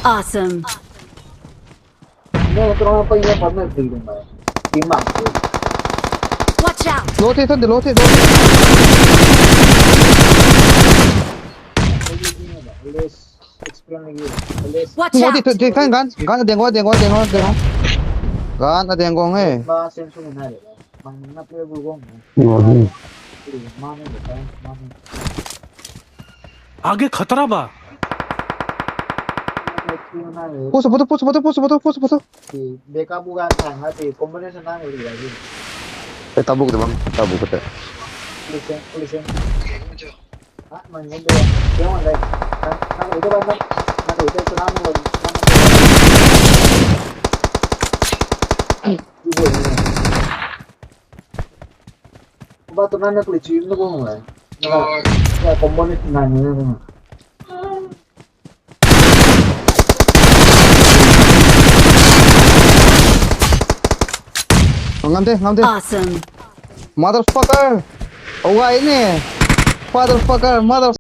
Awesome. Watch out. Lote thân de lote. Watch Lote out. thì kan gan dengo. Gan dengo he. आगे खतरा बा Poso. Tabuk de bang. Tabuk kata. Ngam de. Awesome. Motherfucker. Oh ini. Motherfucker.